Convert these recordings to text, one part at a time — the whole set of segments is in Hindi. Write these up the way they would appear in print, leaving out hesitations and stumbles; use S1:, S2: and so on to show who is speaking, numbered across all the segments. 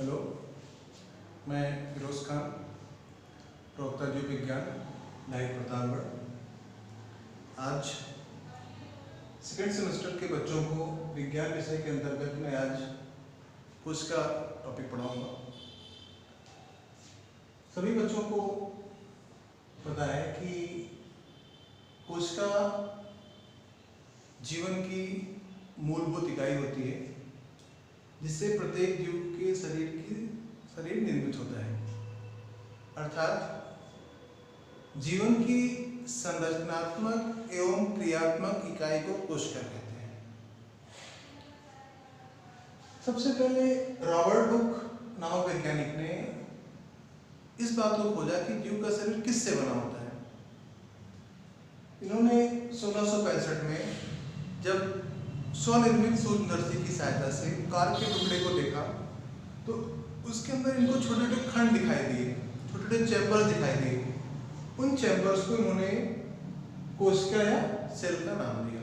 S1: हेलो, मैं फिरोज खान, प्रवक्ता जीव विज्ञान, लाइव प्रतापगढ़। आज सेकेंड सेमेस्टर के बच्चों को विज्ञान विषय के अंतर्गत मैं आज कुछ का टॉपिक पढ़ाऊंगा। सभी बच्चों को पता है कि कोशिका जीवन की मूलभूत इकाई होती है, जिससे प्रत्येक जीव के शरीर निर्मित होता है। अर्थात जीवन की संरचनात्मक एवं क्रियात्मक इकाई को कोशिका कहते हैं। सबसे पहले रॉबर्ट हुक नामक वैज्ञानिक ने इस बात को खोजा कि जीव का शरीर किससे बना होता है। इन्होंने 1665 में जब स्वनिर्मित सूक्ष्मदर्शी की सहायता से कार के टुकड़े को देखा तो उसके अंदर इनको छोटे छोटे खंड दिखाई दिए, छोटे छोटे चैम्बर्स दिखाई दिए। उन चैम्बर्स को इन्होंने कोशिका या सेल का नाम दिया।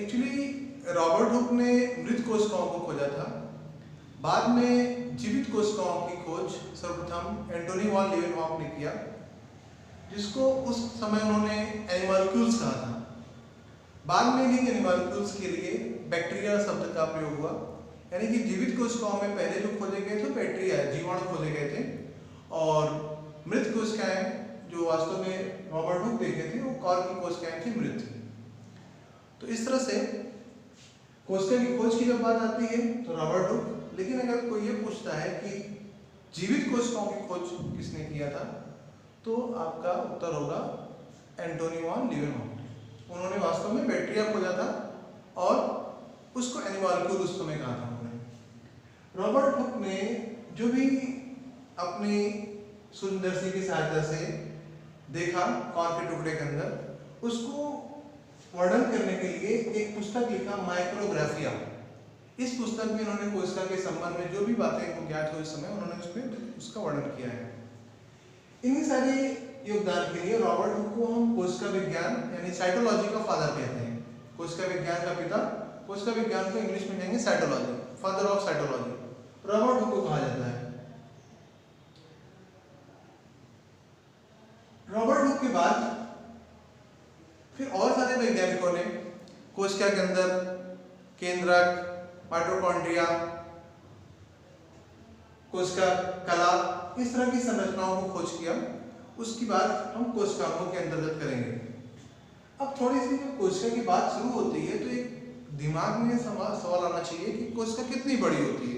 S1: एक्चुअली रॉबर्ट हुक ने मृत कोशिकाओं को खोजा था। बाद में जीवित कोशिकाओं की खोज सर्वप्रथम एंटोनी वॉन लीवेनहॉफ ने किया, जिसको उस समय उन्होंने एनिमल्क्यूल्स कहा था। बाद में इन एनिमल्क्यूल्स के लिए बैक्टीरिया शब्द का प्रयोग हुआ, यानी कि जीवित कोशिकाओं में पहले जो खोजे गए थे बैक्टीरिया, जीवाणु खोजे गए थे, और मृत कोशिकाएं जो वास्तव में रॉबर्ट हुक देखे थे वो कॉर की कोशिकाएं थी, मृत। तो इस तरह से कोशिका की खोज की जब बात आती है तो रॉबर्ट हुक, लेकिन अगर कोई ये पूछता है कि जीवित कोशिकाओं की खोज किसने किया था, तो आपका उत्तर होगा एंटोनी वॉन लीवेनहॉफ। उन्होंने वास्तव में बैक्टीरिया खोजा था और उसको एनिमल्क्यूल उस समय कहा था उन्होंने। रॉबर्ट हुक ने जो भी अपनी सूक्ष्मदर्शी की सहायता से देखा कॉर के टुकड़े के अंदर, उसको वर्णन करने के लिए एक पुस्तक लिखा, माइक्रोग्राफिया। इस पुस्तक में उन्होंने कोशिका के संबंध में जो भी बातें को ज्ञात हुई उस समय, उन्होंने उसमें उसका वर्णन किया है। इन्हीं सारे योगदान के लिए रॉबर्ट हुक को हम कोशिका विज्ञान यानी साइटोलॉजी का फादर कहते हैं। कोशिका विज्ञान का पिता, कोशिका विज्ञान को इंग्लिश में कहेंगे cytology, father of cytology Robert Hooke को कहा जाता है। रॉबर्ट हुक के बाद फिर और सारे वैज्ञानिकों ने कोशिका के अंदर केंद्रक, माइटोकॉन्ड्रिया, कोशिका कला, इस तरह की संरचनाओं को खोज किया। उसकी बात हम कोशिकाओं के अंतर्गत करेंगे। अब थोड़ी सी जब कोशिका की बात शुरू होती है तो एक दिमाग में सवाल आना चाहिए कि कोशिका कितनी बड़ी होती है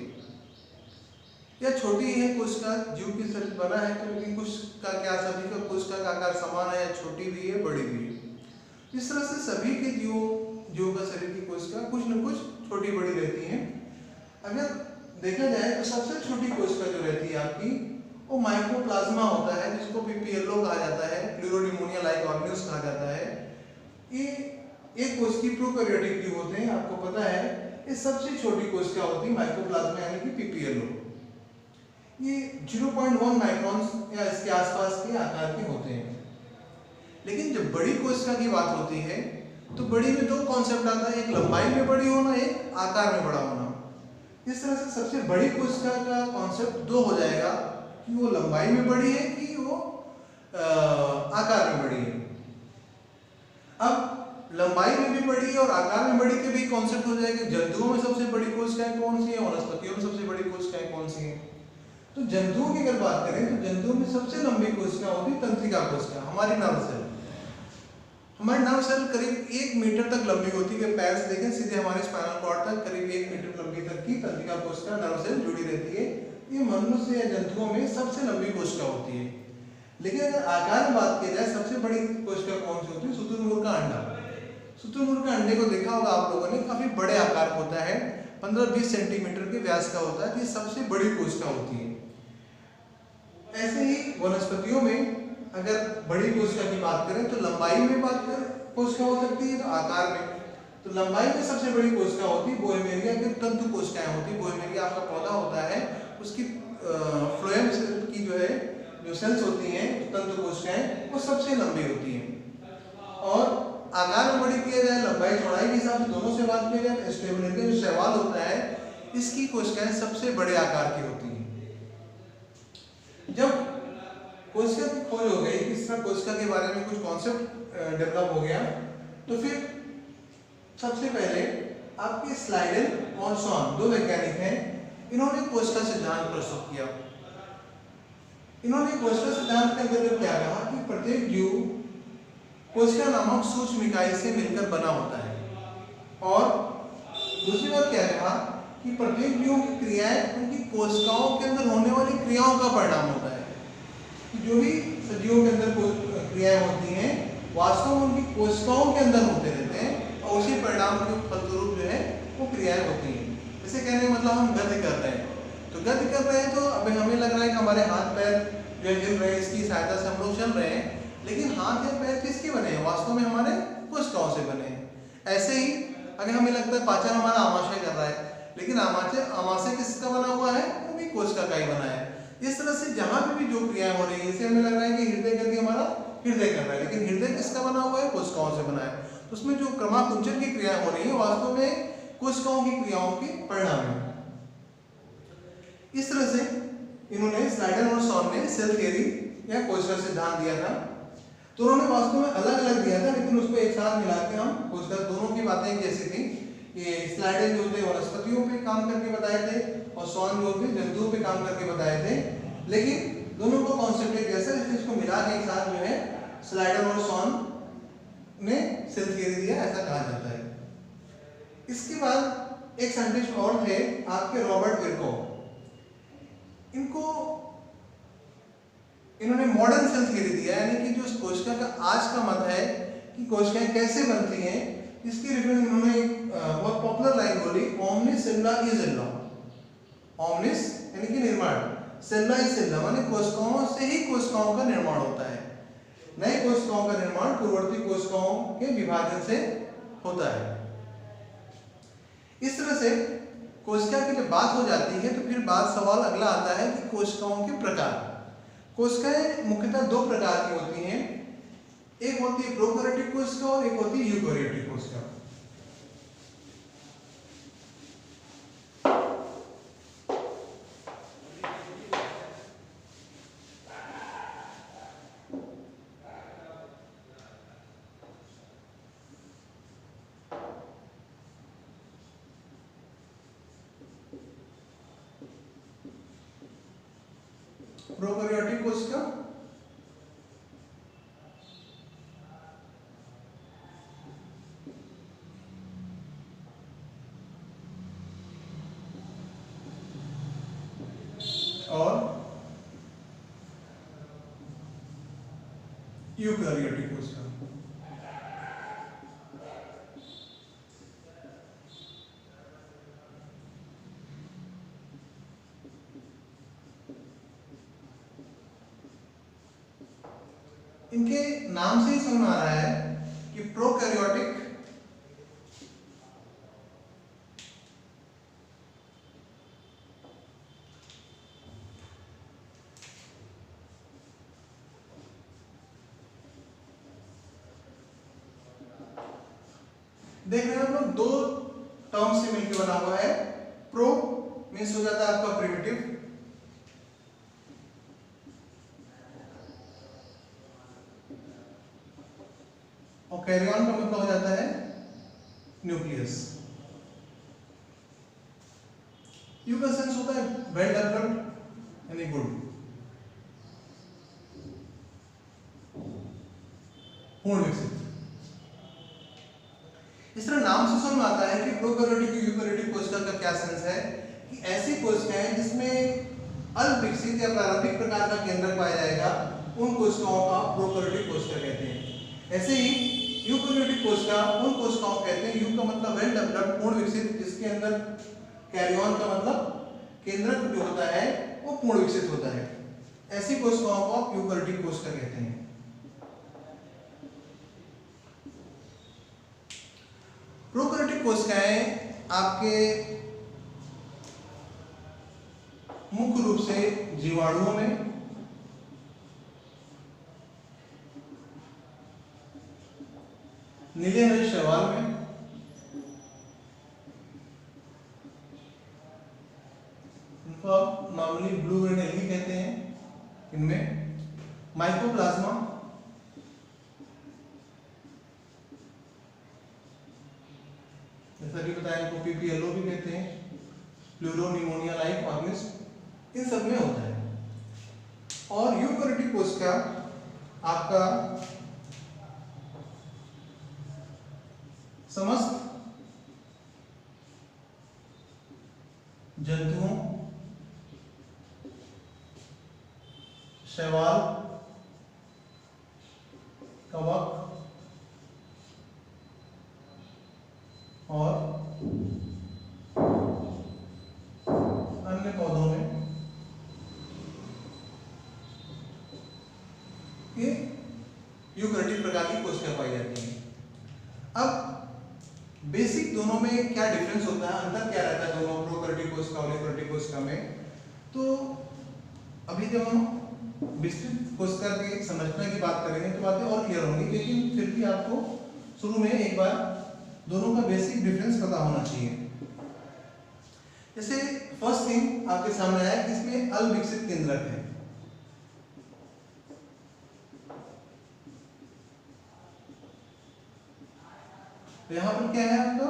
S1: या छोटी है। कोशिका जीव के शरीर बना है तो, लेकिन कुछ का क्या सभी का कोशिका का आकार समान है या छोटी भी है, बड़ी भी है। इस तरह से सभी के जीवों का शरीर की कोशिका कुछ न कुछ छोटी बड़ी रहती हैं। अगर देखा जाए तो सबसे छोटी कोशिका जो रहती है आपकी, वो माइकोप्लाज्मा होता है, जिसको पीपीएलओ कहा जाता है, प्लूरोनिमोनिया लाइक ऑर्गेन्यूल्स कहा जाता है। ये एक कोशिकी प्रोकैरियोटिक जीव होते हैं, आपको पता है। ये सबसे छोटी कोशिका होती है माइकोप्लाज्मा यानी कि पीपीएलओ। ये 0.1 माइक्रॉन्स या इसके आसपास के आकार के होते हैं। लेकिन जब बड़ी कोशिका की बात होती है तो बड़ी में दो कॉन्सेप्ट आता है, एक लंबाई में बड़ी होना, एक आकार में बड़ा होना। इस तरह से सबसे बड़ी कोशिका का कॉन्सेप्ट दो हो जाएगा कि वो लंबाई में बड़ी है कि वो आकार में बड़ी है। अब लंबाई में भी बड़ी है और आकार में बड़ी के भी कॉन्सेप्ट हो जाएगा। जंतुओं में सबसे बड़ी कोशिकाएं कौन सी है, वनस्पतियों में सबसे बड़ी कोशिकाएं कौन सी हैं। तो जंतुओं की अगर बात करें तो जंतुओं में सबसे लंबी कोशिका होती है तंत्रिका कोशिका, हमारी नर्व सेल। हमारी नर्व सेल करीब 1 मीटर तक लंबी होती है। पैर से देखें सीधे हमारे स्पाइनल कॉर्ड तक करीब 1 मीटर लंबी तक की तंत्रिका कोशिका, नर्व सेल जुड़ी रहती है। ये मनुष्य या जंतुओं में सबसे लंबी कोशिका होती है। लेकिन अगर आकार में बात की जाए, सबसे बड़ी कोशिका कौन सी होती है? शुतुरमुर्ग का अंडा। शुतुरमुर्ग के अंडे को देखा होगा आप लोगों ने, काफी बड़े आकार का होता है, 15-20 सेंटीमीटर के व्यास का होता है। ये सबसे बड़ी कोशिका होती है। ऐसे ही वनस्पतियों में अगर बड़ी कोशिका की बात करें तो लंबाई में बात करें कोशिका हो सकती है, तो आकार में तो लंबाई में सबसे बड़ी कोशिका होती है बोहेमेरिया की तंतु कोशिकाएं होती है। बोहेमेरिया आपका पौधा होता है, उसकी फ्लोएम की जो सेल्स होती हैं, तंतु कोशिकाएं, वो सबसे लंबी होती हैं। और आकार में बड़ी किया जाए, लंबाई चौड़ाई के हिसाब से दोनों से बात किया जाए, स्टेबिलिटी जो शैवाल होता है, इसकी कोशिकाएं सबसे बड़े आकार की होती हैं। जब कोशिका की खोज हो गई, इस तरह कोशिका के बारे में कुछ कॉन्सेप्ट डेवलप हो गया, तो फिर सबसे पहले आपके स्लाइडेन और शॉन, दो वैज्ञानिक हैं, इन्होंने कोशिका सिद्धांत प्रस्तुत किया। इन्होंने कोशिका सिद्धांत के अंतर्गत क्या कहा कि प्रत्येक जीव कोशिका नामक सूक्ष्म इकाई से मिलकर बना होता है, और दूसरी बात क्या कहा कि प्रत्येक जीवों की क्रियाएं उनकी कोशिकाओं के अंदर होने वाली क्रियाओं का परिणाम होता है। कि जो भी सजीवों के अंदर क्रियाएं होती हैं वास्तव में उनकी कोशिकाओं के अंदर होते रहते हैं, और उसी परिणाम के फलस्वरूप जो है वो क्रियाएं होती हैं। जैसे कहने का मतलब हम गति कर रहे हैं, तो गति कर रहे हैं तो अभी हमें लग रहा है कि हमारे हाथ पैर जो है हिल रहे हैं, इसकी सहायता से हम लोग चल रहे हैं, लेकिन हाथ या पैर किसके बने हैं? वास्तव में हमारे कोशिकाओं से बने हैं। ऐसे ही अगर हमें लगता है पाचन हमारा आमाशय कर रहा है, लेकिन आमाशय किसका बना हुआ है? वो भी कोशिका का ही बना है। इस तरह से जहां भी जो क्रियाएं हो रही है, जैसे हमें लग रहा है कि हृदय करके हमारा हृदय कर रहा है, लेकिन हृदय किसका बना हुआ है? कोशिकाओं से बना है। तो उसमें जो क्रमाकुंचन की क्रियाएं हो रही है वास्तव में कोशिकाओं की क्रियाओं के परिणाम है। इस तरह से इन्होंने स्लाइडन और शॉन ने सेल थ्योरी या कोशिका सिद्धांत दिया था। तो उन्होंने वास्तव में अलग अलग दिया था, लेकिन उसको एक साथ मिला के हम कोशिका, दोनों की बातें कैसी थी। ये स्लाइडन जो थे वनस्पतियों पे काम करके बताए थे, और शॉन जो थे जंतुओं पे काम करके बताए थे, लेकिन दोनों को कॉन्सेप्ट एक जैसा, इसलिए इसको मिला के एक साथ जो है स्लाइडन और शॉन ने सेल थ्योरी दिया, ऐसा कहा जाता है। इसके बाद एक साइंटिस्ट और थे आपके रॉबर्ट विर्को। इन्होंने मॉडर्न सेल थ्योरी दिया, यानी कि जो कोशिका का आज का मत है कि कोशिकाएं कैसे बनती हैं, इसकी रेफरेंस इन्होंने एक बहुत पॉपुलर लाइन बोली, ओमनिस सेल्ला इज सेल्ला। ओमनिस यानी कि निर्माण, सेल्ला इज सेल्ला माने कोशिकाओं से ही कोशिकाओं का निर्माण होता है। नई कोशिकाओं का निर्माण पूर्ववर्ती कोशिकाओं के विभाजन से होता है। इस तरह से कोशिका की जब बात हो जाती है तो फिर सवाल अगला आता है कि कोशिकाओं के प्रकार। कोशिकाएं मुख्यतः दो प्रकार की होती हैं, एक होती है प्रोकैरियोटिक कोशिका और एक होती है यूकैरियोटिक कोशिका। प्रोकैरियोटिक कोशिका और यूकैरियोटिक कोशिका। इनके नाम से ही समझ आ रहा है कि प्रोकैरियोटिक देख रहे हैं हम लोग, दो टर्म से मिलकर बना हुआ है। प्रो मीन्स हो जाता है आपका प्रिमिटिव, और कैरियन का मतलब हो जाता है न्यूक्लियस। यू का सेंस होता है वेल डेवलप्ड यानी गुड, पूर्ण विकसित। इस तरह नाम से समझ में आता है कि प्रोकैरियोटिक यूकैरियोटिक कोशिका का क्या सेंस है कि ऐसी कोशिकाएं जिसमें अल्प विकसित या प्रारंभिक प्रकार का केंद्रक पाया जाएगा, उन कोशिकाओं का प्रोकैरियोटिक कोशिका कहते हैं। ऐसे ही यूकैरियोटिक कोशिका उन कोशिकाओं कहते हैं, यू का मतलब वेल डेवलप्ड पूर्ण विकसित, जिसके अंदर कैरियन का मतलब केंद्रक जो होता है वो पूर्ण विकसित होता है। ऐसी कोशिकाओं को आप यूकैरियोटिक कोशिका कहते हैं। प्रोकैरियोटिक कोशिकाएं आपके मुख्य रूप से जीवाणुओं में, नीले हरे शैवाल में, उसको आप नॉर्मली ब्लू ग्रेन एल्गी कहते हैं। इनमें माइकोप्लाज्मा, जैसा कि बताया इनको पीपीएलओ भी कहते हैं, प्लूरोनिमोनिया लाइक ऑर्गेनिज्म, इन सब में होता है। और यूकैरियोटिक कोशिका आपका समस्त जंतुओं, शैवाल, कवक और अन्य पौधों में ये यूकैरियोटिक प्रकार की कोशिका पाई जाती है। अब बेसिक दोनों में क्या डिफरेंस होता है, अंतर क्या रहता है दोनों प्रोकैरियोटिक कोशिका और यूकैरियोटिक कोशिका में? तो अभी जब हम विस्तृत कोशिका की संरचना की बात करेंगे तो बातें और क्लियर होंगी, लेकिन फिर भी आपको शुरू में एक बार दोनों का बेसिक डिफरेंस पता होना चाहिए। जैसे फर्स्ट थिंग आपके सामने आया कि इसमें अल्पविकसित केंद्रक है। तो यहां पर क्या है आपका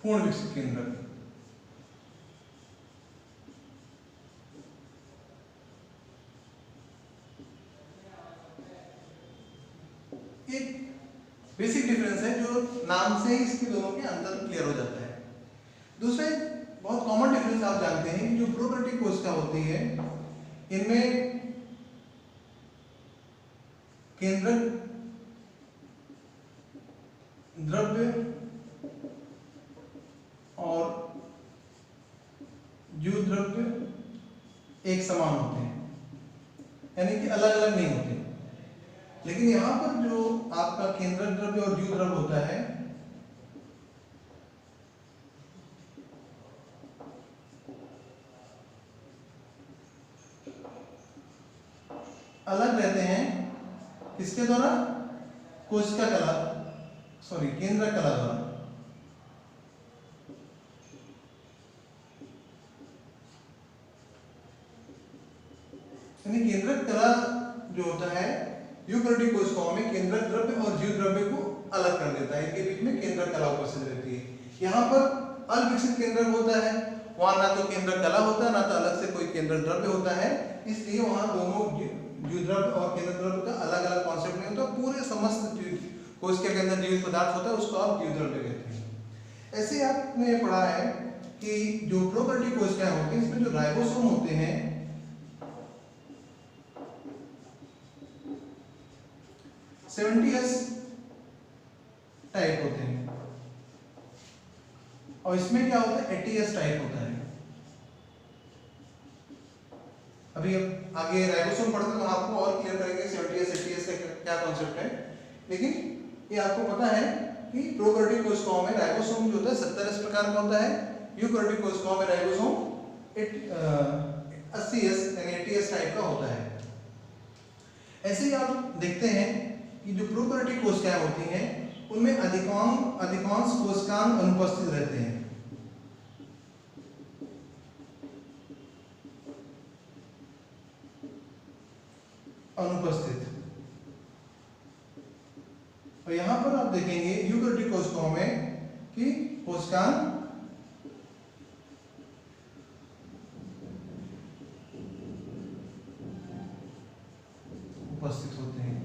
S1: पूर्ण विकसित केंद्रक। एक बेसिक डिफरेंस है जो नाम से ही इसके दोनों के अंतर क्लियर हो जाता है। दूसरा एक बहुत कॉमन डिफरेंस आप जानते हैं कि जो प्रोकैरियोटिक कोशिका होती है इनमें केंद्रक द्रव्य और जीव द्रव्य एक समान होते हैं, यानी कि अलग अलग नहीं होते। लेकिन यहां पर जो आपका केंद्रक द्रव्य और जीव द्रव्य होता है अलग रहते हैं, किसके द्वारा? कोशिका कला, सॉरी केंद्रक कला द्वारा। यानी केंद्रक कला जो होता है यूकैरियोटिक कोशिकाओं में केंद्रक द्रव्य और जीव द्रव्य को अलग कर देता है, इनके बीच में केंद्रक कला उपस्थित रहती है। यहाँ पर अल्पविकसित केंद्रक होता है, वहां ना तो केंद्रक कला होता है ना तो अलग से कोई केंद्रक द्रव्य होता है, इसलिए वहां दोनों जीव द्रव्य और केंद्रक द्रव्य का अलग अलग कॉन्सेप्ट नहीं होता। पूरे समस्त कोशिका के अंदर जीवित पदार्थ होता है उसको आप जीव द्रव्य कहते हैं। ऐसे आपने पढ़ा है कि जो प्रोकैरियोटिक कोशिकाएं होती हैं इसमें जो राइबोसोम होते हैं 70S टाइप होते हैं और इसमें क्या होता है 80S टाइप होता है। अभी अब आगे राइबोसोम पढ़ते तो आपको और क्लियर करेंगे 70S 80S का क्या कॉन्सेप्ट है, लेकिन ये आपको पता है कि प्रोकैरियोटिक कोशिकाओं में राइबोसोम जो होता है 70S प्रकार का होता है, यूकैरियोटिक कोशिकाओं में राइबोसोम 80S यानी 80S टाइप का होता है। ऐसे ही आप देखते हैं कि जो प्रोकैरियोटिक कोशिकाएं होती हैं उनमें अधिकांश कोशिकांग अनुपस्थित रहते हैं। अनुपस्थित। और यहां पर आप देखेंगे यूकैरियोटिक कोशिकाओं में कि कोशिकांग उपस्थित होते हैं।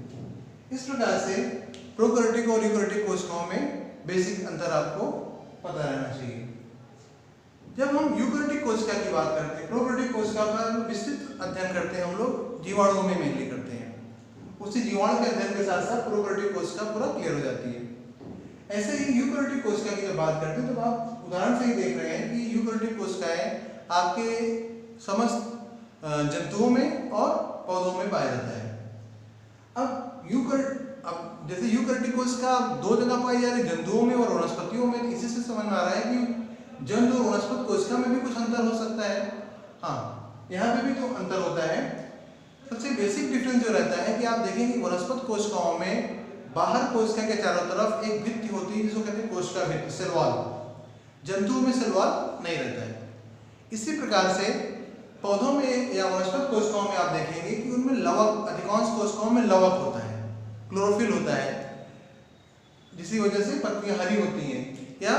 S1: इस प्रकार से प्रोकैरियोटिक और यूकैरियोटिक कोशिकाओं में बेसिक अंतर आपको पता रहना चाहिए। जब हम यूकैरियोटिक कोशिका की बात करते हैं, प्रोकैरियोटिक कोशिका का विस्तृत अध्ययन करते हैं हम लोग जीवाणुओं में मेनली करते हैं, उसी जीवाणु के अध्ययन के साथ साथ प्रोकैरियोटिक कोशिका पूरा क्लियर हो जाती है। ऐसे ही यूकैरियोटिक कोशिका की जब बात करते हैं तो आप उदाहरण से ही देख रहे हैं कि यूकैरियोटिक कोशिकाएं आपके समस्त जंतुओं में और पौधों में पाया जाता है। अब जैसे यूकैरियोटिक कोशिका दो जगह पाई जा रही है, जंतुओं में और वनस्पतियों में, इसी से समझ में आ रहा है कि जंतु और वनस्पति कोशिका में भी कुछ अंतर हो सकता है। हाँ, यहाँ पे भी तो अंतर होता है। सबसे बेसिक डिफरेंस जो रहता है कि आप देखेंगे वनस्पति कोशिकाओं में बाहर कोशिका के चारों तरफ एक भित्ति होती है जिसको कहते हैं कोशिका भित्ति, सेल वॉल। जंतुओं में सेल वॉल नहीं रहता है। इसी प्रकार से पौधों में या वनस्पति कोशिकाओं में आप देखेंगे कि उनमें लवक, अधिकांश कोशिकाओं में लवक होता है, क्लोरोफिल होता है, जिसकी वजह से पत्तियां हरी होती हैं। या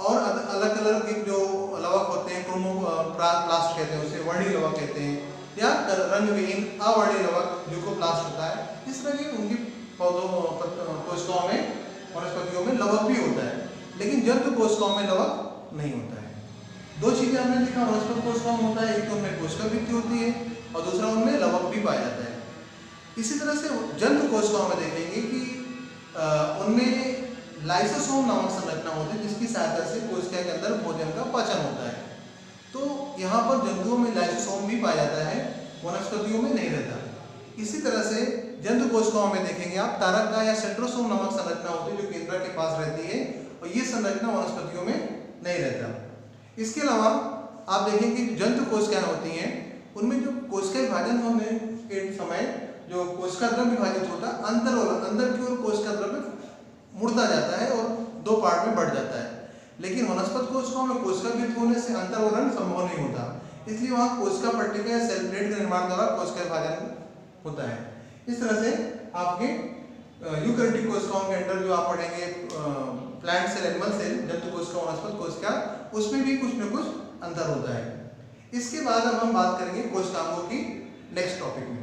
S1: और अलग अलग जो लवक होते हैं, क्रोमोप्लास्ट कहते हैं उसे, वर्णी लवक कहते हैं, या रंगविहीन अवर्णी लवक ल्यूकोप्लास्ट होता है। इस तरह की उनकी पौधों कोशिकाओं में, वनस्पतियों में लवक भी होता है, लेकिन जंतु कोशिकाओं में लवक नहीं होता है। दो चीजें हमने देखा वनस्पति कोशिकाओं में होता है, एक तो उनमें कोशिका भित्ति होती है और दूसरा उनमें लवक भी पाया जाता है। इसी तरह से जंतु कोशिकाओं में देखेंगे कि उनमें लाइसोसोम नामक संरचना होती है, जिसकी सहायता से कोशिका के अंदर भोजन का पाचन होता है। तो यहाँ पर जंतुओं में लाइसोसोम भी पाया जाता है, वनस्पतियों में नहीं रहता। इसी तरह से जंतु कोशिकाओं में देखेंगे आप तारक का या सेंट्रोसोम नामक संरचना होती है, जो केंद्र के पास रहती है, और ये संरचना वनस्पतियों में नहीं रहता। इसके अलावा आप देखेंगे जंतु कोशिकाएं होती हैं, उनमें जो कोशिका विभाजन होने के समय जो कोशिका द्रव्य विभाजित होता है, अंदर की ओर कोशिका द्रव्य मुड़ता जाता है और दो पार्ट में बढ़ जाता है। लेकिन वनस्पति कोशिकाओं में कोशिका भित्ति होने से अंतरोलन संभव नहीं होता, इसलिए वहाँ कोशिका पट्टिका या सेल प्लेट के निर्माण द्वारा कोशिका विभाजन होता है। इस तरह से आपके यूकैरियोटिक कोशिकाओं के अंदर जो आप पढ़ेंगे प्लांट सेल, एनिमल सेल, जंतु कोशिका, वनस्पति कोशिका, उसमें भी कुछ न कुछ अंतर होता है। इसके बाद अब हम बात करेंगे कोशिकांगों की नेक्स्ट टॉपिक में।